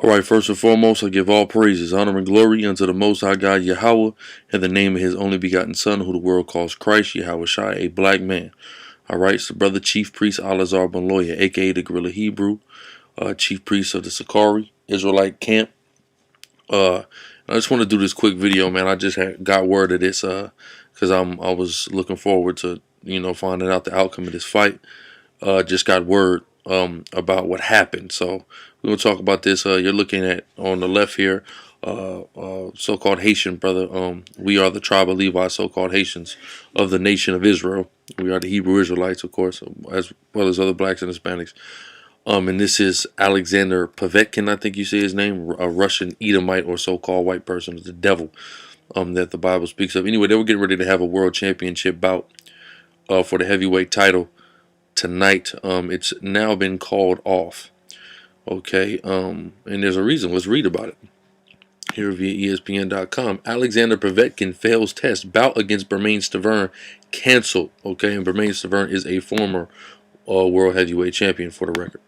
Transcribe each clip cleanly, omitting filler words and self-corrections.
Alright, first and foremost, I give all praises, honor, and glory unto the Most High God Yahweh, in the name of His only begotten Son, who the world calls Christ, Yahushua, a black man. Alright, it's the brother Chief Priest Alazar Ben Loya, aka the Guerrilla Hebrew, Chief Priest of the SICARRI Israelite camp. I just want to do this quick video, man. I just got word of this, because I was looking forward to, finding out the outcome of this fight. Just got word about what happened. So we're gonna talk about this. You're looking at on the left here, so-called Haitian brother. We are the tribe of Levi, so-called Haitians of the nation of Israel. We are the Hebrew Israelites, of course, as well as other blacks and Hispanics. And this is Alexander Povetkin, I think you say his name, a Russian Edomite or so-called white person, the devil, that the Bible speaks of. Anyway, they were getting ready to have a world championship bout for the heavyweight title tonight. It's now been called off. Okay, and there's a reason. Let's read about it here via ESPN.com. Alexander Povetkin fails test. Bout against Bermane Stiverne canceled. Okay, and Bermane Stiverne is a former world heavyweight champion, for the record.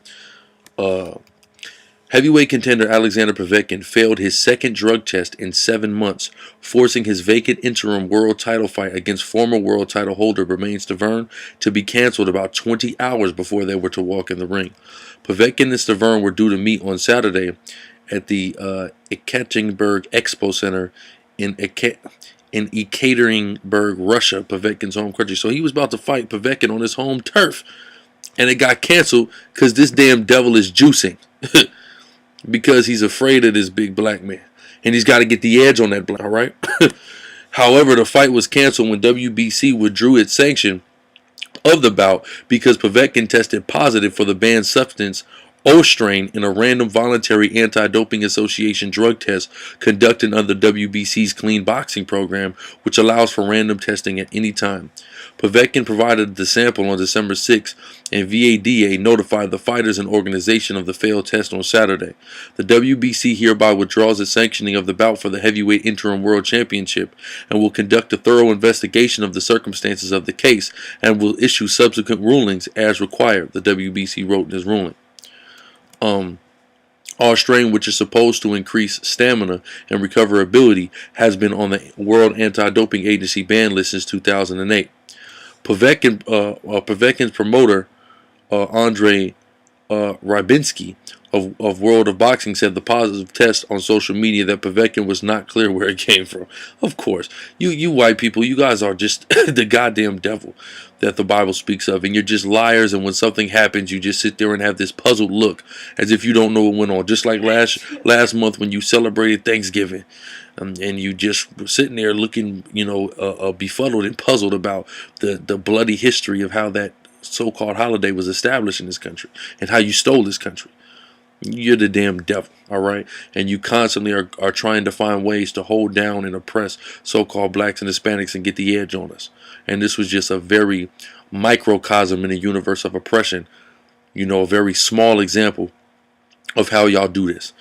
Heavyweight contender Alexander Povetkin failed his second drug test in 7 months, forcing his vacant interim world title fight against former world title holder Bermane Stiverne to be canceled about 20 hours before they were to walk in the ring. Povetkin and Stiverne were due to meet on Saturday at the Ekaterinburg Expo Center in Ekaterinburg, Russia, Povetkin's home country. So he was about to fight Povetkin on his home turf, and it got canceled because this damn devil is juicing. Because he's afraid of this big black man, and he's got to get the edge on that black, all right? However, the fight was canceled when WBC withdrew its sanction of the bout because Povetkin tested positive for the banned substance Ostrain in a random voluntary anti-doping association drug test conducted under WBC's clean boxing program, which allows for random testing at any time. Povetkin provided the sample on December 6, and VADA notified the fighters and organization of the failed test on Saturday. The WBC hereby withdraws its sanctioning of the bout for the heavyweight interim world championship and will conduct a thorough investigation of the circumstances of the case and will issue subsequent rulings as required, the WBC wrote in his ruling. Ostrain, which is supposed to increase stamina and recoverability, has been on the World Anti-Doping Agency ban list since 2008. Povetkin's promoter, Andrei Rybinski of World of Boxing, said the positive test on social media that Povetkin was not clear where it came from. Of course, you white people, you guys are just the goddamn devil that the Bible speaks of, and you're just liars, and when something happens you just sit there and have this puzzled look as if you don't know what went on, just like last month when you celebrated Thanksgiving, and you just were sitting there looking, befuddled and puzzled about the bloody history of how that so-called holiday was established in this country and how you stole this country. You're the damn devil, all right? And you constantly are trying to find ways to hold down and oppress so-called blacks and Hispanics and get the edge on us. And this was just a very microcosm in the universe of oppression, a very small example of how y'all do this.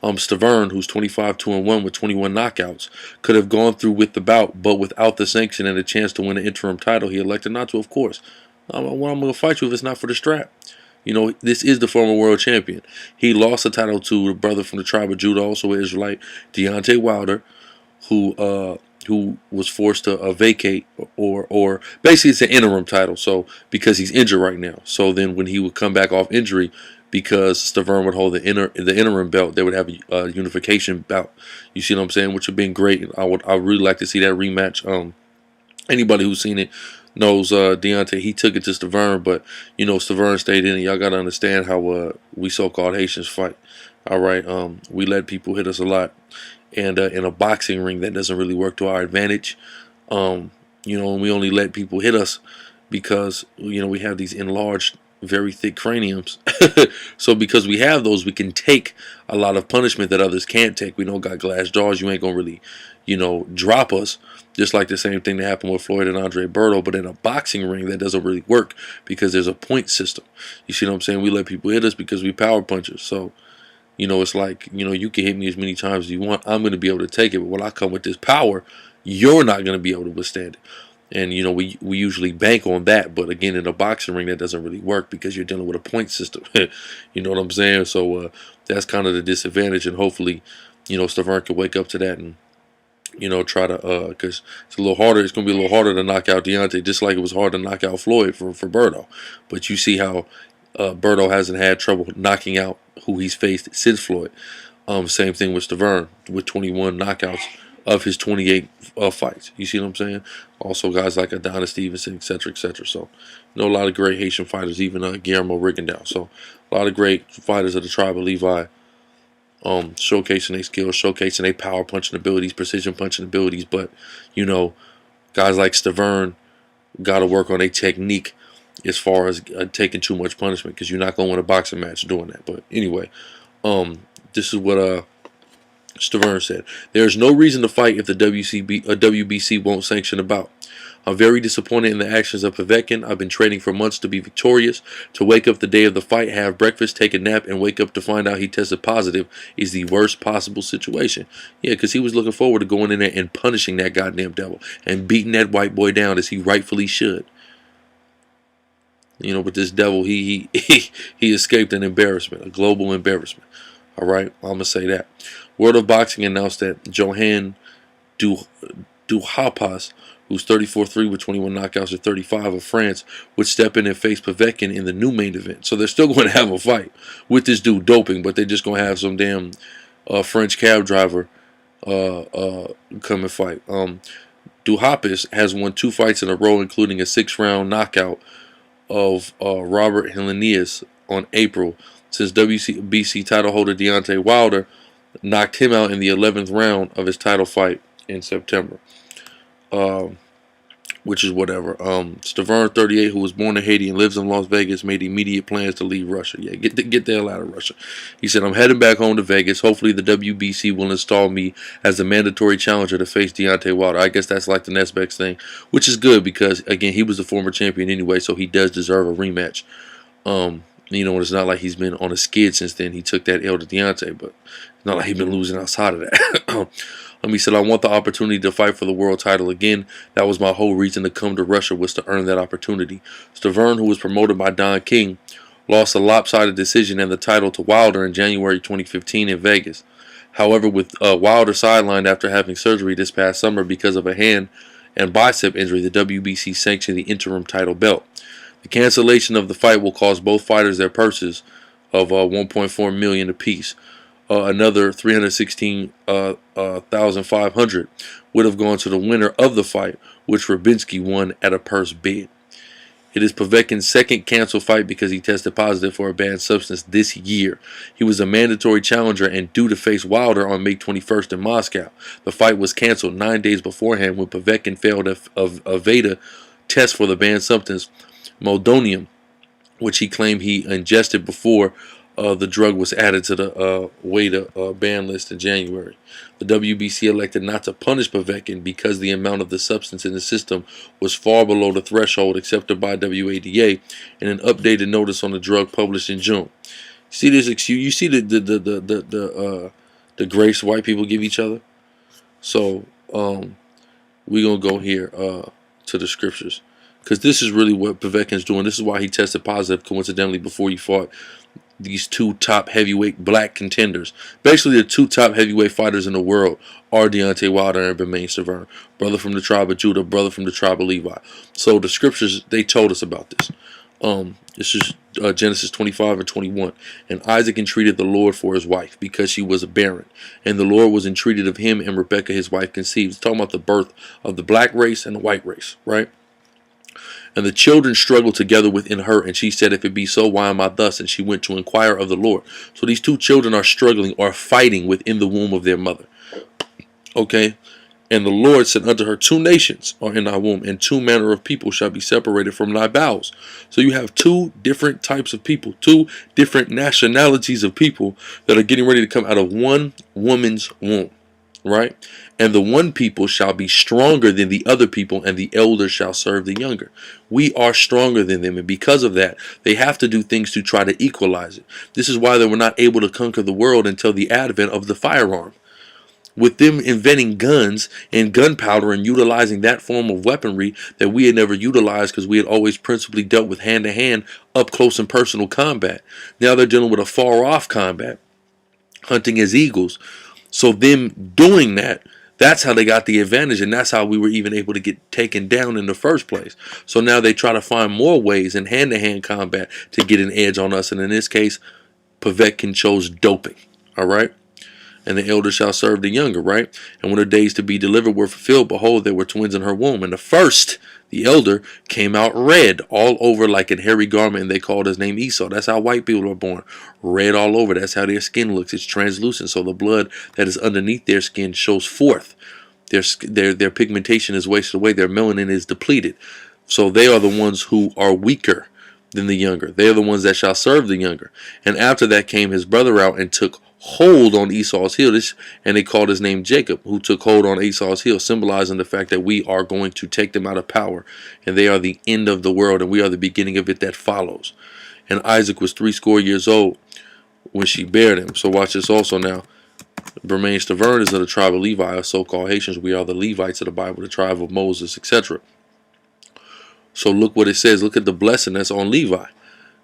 Stiverne, who's 25-2-1 with 21 knockouts, could have gone through with the bout, but without the sanction and a chance to win an interim title, he elected not to, of course. I'm going to fight you if it's not for the strap. This is the former world champion. He lost the title to the brother from the tribe of Judah, also an Israelite, Deontay Wilder, who was forced to vacate or basically it's an interim title. So because he's injured right now. So then when he would come back off injury, because Stiverne would hold the interim belt, they would have a unification bout. You see what I'm saying? Which would have been great. I really like to see that rematch. Anybody who's seen it knows Deontay, he took it to Stiverne, but Stiverne stayed in it. Y'all gotta understand how we so-called Haitians fight. All right, we let people hit us a lot, and in a boxing ring that doesn't really work to our advantage. And we only let people hit us because we have these enlarged, very thick craniums. So because we have those, we can take a lot of punishment that others can't take. We don't got glass jaws. You ain't gonna really drop us. Just like the same thing that happened with Floyd and Andre Berto, but in a boxing ring that doesn't really work because there's a point system. You see what I'm saying? We let people hit us because we power punchers. So, it's like, you can hit me as many times as you want. I'm going to be able to take it, but when I come with this power, you're not going to be able to withstand it. And you know, we usually bank on that, but again, in a boxing ring, that doesn't really work because you're dealing with a point system. You know what I'm saying? So that's kind of the disadvantage, and hopefully, you know, Stiverne can wake up to that and, you know, try to because it's a little harder. It's gonna be a little harder to knock out Deontay, just like it was hard to knock out Floyd for Berto. But you see how Berto hasn't had trouble knocking out who he's faced since Floyd. Same thing with Stiverne with 21 knockouts of his 28 fights. You see what I'm saying? Also guys like Adonis Stevenson, etc., etc. So, you know, a lot of great Haitian fighters, even Guillermo Rigondeaux. So, a lot of great fighters of the tribe of Levi, showcasing their skills, showcasing their power punching abilities, precision punching abilities. But, you know, guys like Stiverne got to work on their technique as far as taking too much punishment, because you're not going to win a boxing match doing that. But anyway, this is what Stiverne said. There is no reason to fight if the WBC won't sanction a bout. I'm very disappointed in the actions of Povetkin. I've been training for months to be victorious. To wake up the day of the fight, have breakfast, take a nap, and wake up to find out he tested positive is the worst possible situation. Yeah, because he was looking forward to going in there and punishing that goddamn devil and beating that white boy down as he rightfully should. You know, but this devil, he escaped an embarrassment, a global embarrassment. All right, I'm going to say that. World of Boxing announced that Johan Duhaupas, who's 34-3 with 21 knockouts at 35 of France, would step in and face Povetkin in the new main event. So they're still going to have a fight with this dude doping, but they're just going to have some damn French cab driver come and fight. Duhaupas has won 2 fights in a row, including a 6-round knockout of Robert Helenius on April, since WBC title holder Deontay Wilder knocked him out in the 11th round of his title fight in September. Which is whatever. Stiverne, 38, who was born in Haiti and lives in Las Vegas, made immediate plans to leave Russia. Yeah, get the hell out of Russia. He said, I'm heading back home to Vegas. Hopefully the WBC will install me as the mandatory challenger to face Deontay Wilder. I guess that's like the next best thing, which is good because, again, he was the former champion anyway, so he does deserve a rematch. You know, it's not like he's been on a skid since then. He took that L to Deontay, but it's not like he's been losing outside of that. He said, I want the opportunity to fight for the world title again. That was my whole reason to come to Russia, was to earn that opportunity. Stiverne, who was promoted by Don King, lost a lopsided decision and the title to Wilder in January 2015 in Vegas. However, with Wilder sidelined after having surgery this past summer because of a hand and bicep injury, the WBC sanctioned the interim title belt. The cancellation of the fight will cost both fighters their purses of $1.4 million apiece. Another $316,500 would have gone to the winner of the fight, which Rabinski won at a purse bid. It is Povetkin's second canceled fight because he tested positive for a banned substance this year. He was a mandatory challenger and due to face Wilder on May 21st in Moscow. The fight was canceled 9 days beforehand when Povetkin failed a Veda test for the banned substance Meldonium, which he claimed he ingested before the drug was added to the WADA ban list in January. The WBC elected not to punish Povetkin because the amount of the substance in the system was far below the threshold accepted by WADA in an updated notice on the drug published in June. See this excuse? You see the grace white people give each other. So we're gonna go here to the scriptures, because this is really what Povetkin's doing. This is why he tested positive coincidentally before he fought these 2 top heavyweight black contenders. Basically, the 2 top heavyweight fighters in the world are Deontay Wilder and Bermane Stiverne. Brother from the tribe of Judah, brother from the tribe of Levi. So the scriptures, they told us about this. This is Genesis 25 and 21. And Isaac entreated the Lord for his wife, because she was barren. And the Lord was entreated of him, and Rebekah his wife conceived. It's talking about the birth of the black race and the white race, right? And the children struggled together within her, and she said, if it be so, why am I thus? And she went to inquire of the Lord. So these 2 children are struggling or fighting within the womb of their mother. Okay? And the Lord said unto her, 2 nations are in thy womb, and 2 manner of people shall be separated from thy bowels. So you have 2 different types of people, 2 different nationalities of people that are getting ready to come out of one woman's womb. Right? And the one people shall be stronger than the other people, and the elder shall serve the younger. We are stronger than them, and because of that, they have to do things to try to equalize it. This is why they were not able to conquer the world until the advent of the firearm. with them inventing guns and gunpowder and utilizing that form of weaponry that we had never utilized because we had always principally dealt with hand-to-hand, up close and personal combat. Now they're dealing with a far-off combat, hunting as eagles. So them doing that, that's how they got the advantage, and that's how we were even able to get taken down in the first place. So now they try to find more ways in hand-to-hand combat to get an edge on us, and in this case, Povetkin chose doping. All right? And the elder shall serve the younger, right? And when her days to be delivered were fulfilled, behold, there were twins in her womb. And the first, the elder, came out red all over like a hairy garment, and they called his name Esau. That's how white people are born. Red all over. That's how their skin looks. It's translucent, so the blood that is underneath their skin shows forth. Their pigmentation is wasted away. Their melanin is depleted. So they are the ones who are weaker than the younger. They are the ones that shall serve the younger. And after that came his brother out and took hold on Esau's heel, and they called his name Jacob, who took hold on Esau's heel, symbolizing the fact that we are going to take them out of power, and they are the end of the world, and we are the beginning of it that follows. And Isaac was 80 years old when she bare him. So watch this also now. Bermain Stavern is of the tribe of Levi, so-called Haitians. We are the Levites of the Bible, the tribe of Moses, etc. So look what it says. Look at the blessing that's on Levi.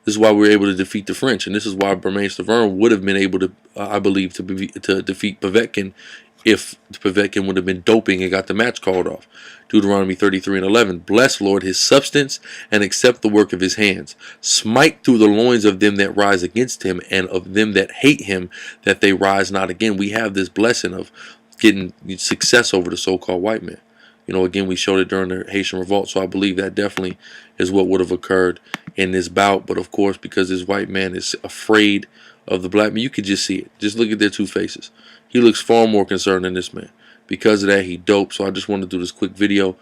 This is why we were able to defeat the French, and this is why Bermain Stavern would have been able to, I believe, to defeat Povetkin if Povetkin would have been doping and got the match called off. Deuteronomy 33:11. Bless, Lord, his substance, and accept the work of his hands. Smite through the loins of them that rise against him, and of them that hate him, that they rise not again. We have this blessing of getting success over the so-called white man. You know, again, we showed it during the Haitian revolt, so I believe that definitely is what would have occurred in this bout. But of course, because this white man is afraid of the black man, you could just see it. Just look at their two faces. He looks far more concerned than this man. Because of that, he doped. So I just wanted to do this quick video.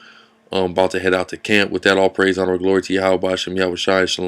I'm about to head out to camp. With that, all praise, honor, and glory to Yahweh, Hashem, Yahweh Shai, Shalom.